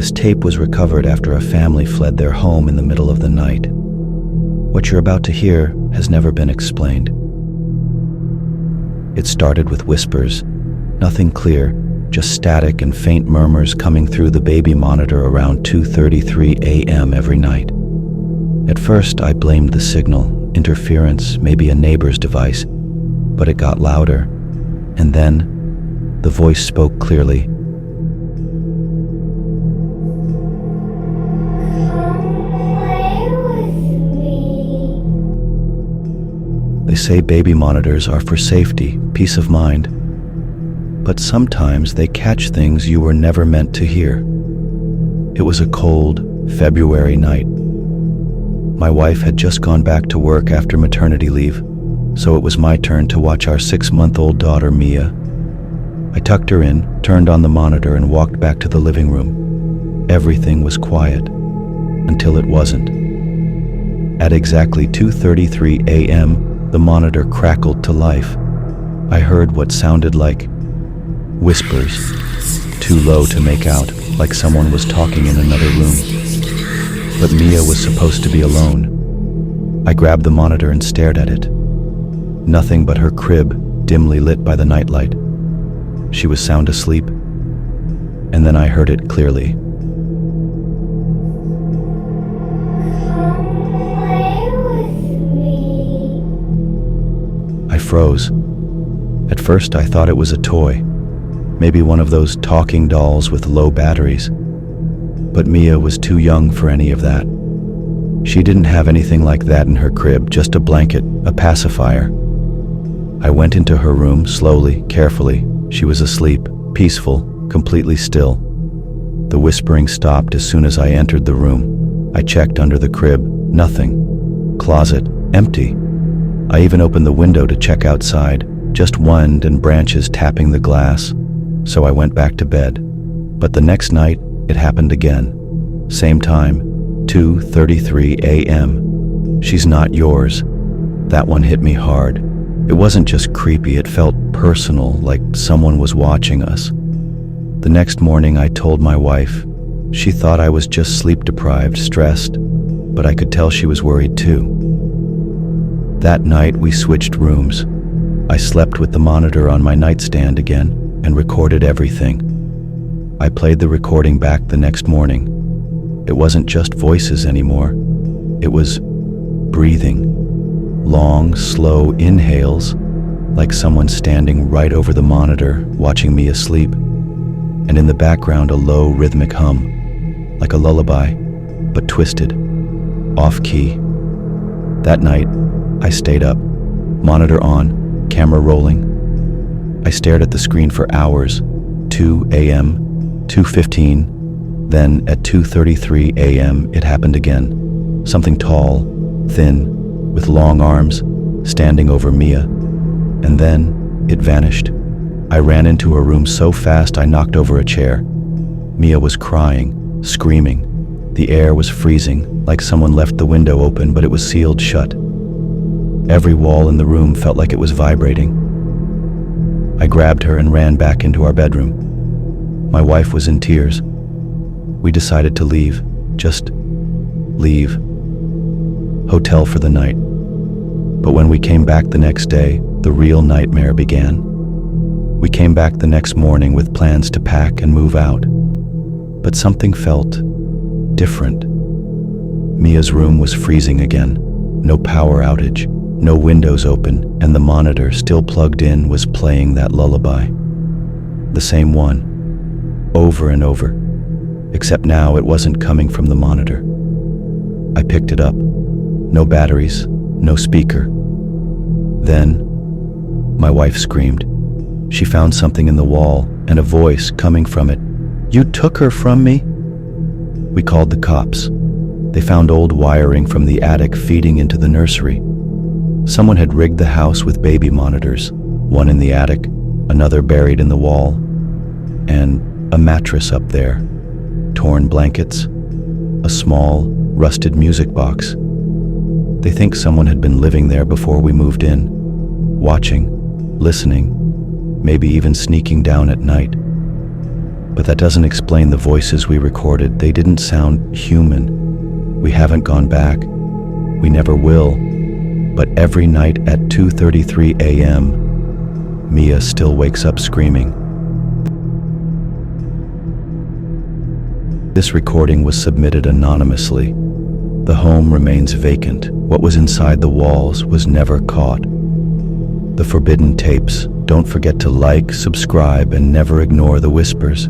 This tape was recovered after a family fled their home in the middle of the night. What you're about to hear has never been explained. It started with whispers, nothing clear, just static and faint murmurs coming through the baby monitor around 2:33 a.m. every night. At first, I blamed the signal, interference, maybe a neighbor's device, but it got louder, and then the voice spoke clearly. They say baby monitors are for safety, peace of mind, but sometimes they catch things you were never meant to hear. It was a cold February night. My wife had just gone back to work after maternity leave, so it was my turn to watch our 6-month-old daughter, Mia. I tucked her in, turned on the monitor, and walked back to the living room. Everything was quiet, until it wasn't. At exactly 2:33 a.m., the monitor crackled to life. I heard what sounded like whispers, too low to make out, like someone was talking in another room. But Mia was supposed to be alone. I grabbed the monitor and stared at it. Nothing but her crib, dimly lit by the nightlight. She was sound asleep, and then I heard it clearly. I froze. At first, I thought it was a toy, maybe one of those talking dolls with low batteries. But Mia was too young for any of that. She didn't have anything like that in her crib, just a blanket, a pacifier. I went into her room slowly, carefully. She was asleep, peaceful, completely still. The whispering stopped as soon as I entered the room. I checked under the crib, nothing. Closet, empty. I even opened the window to check outside, just wind and branches tapping the glass. So I went back to bed. But the next night, it happened again. Same time, 2:33 a.m. She's not yours. That one hit me hard. It wasn't just creepy, it felt personal, like someone was watching us. The next morning I told my wife. She thought I was just sleep-deprived, stressed, but I could tell she was worried too. That night we switched rooms. I slept with the monitor on my nightstand again and recorded everything. I played the recording back the next morning. It wasn't just voices anymore. It was breathing. Long, slow inhales, like someone standing right over the monitor, watching me asleep. And in the background, a low, rhythmic hum, like a lullaby, but twisted, off-key. That night, I stayed up, monitor on, camera rolling. I stared at the screen for hours, 2 a.m., 2:15, then at 2:33 a.m. it happened again. Something tall, thin, with long arms, standing over Mia, and then it vanished. I ran into her room so fast I knocked over a chair. Mia was crying, screaming. The air was freezing, like someone left the window open, but it was sealed shut. Every wall in the room felt like it was vibrating. I grabbed her and ran back into our bedroom. My wife was in tears. We decided to leave, just leave. Hotel for the night. But when we came back the next day, the real nightmare began. We came back the next morning with plans to pack and move out. But something felt different. Mia's room was freezing again. No power outage, no windows open, and the monitor, still plugged in, was playing that lullaby. The same one, over and over. Except now it wasn't coming from the monitor. I picked it up. No batteries, no speaker. Then, my wife screamed. She found something in the wall and a voice coming from it. "You took her from me?" We called the cops. They found old wiring from the attic feeding into the nursery. Someone had rigged the house with baby monitors, one in the attic, another buried in the wall, and a mattress up there, torn blankets, a small, rusted music box. They think someone had been living there before we moved in, watching, listening, maybe even sneaking down at night. But that doesn't explain the voices we recorded. They didn't sound human. We haven't gone back. We never will. But every night at 2:33 a.m., Mia still wakes up screaming. This recording was submitted anonymously. The home remains vacant. What was inside the walls was never caught. The forbidden tapes. Don't forget to like, subscribe, and never ignore the whispers.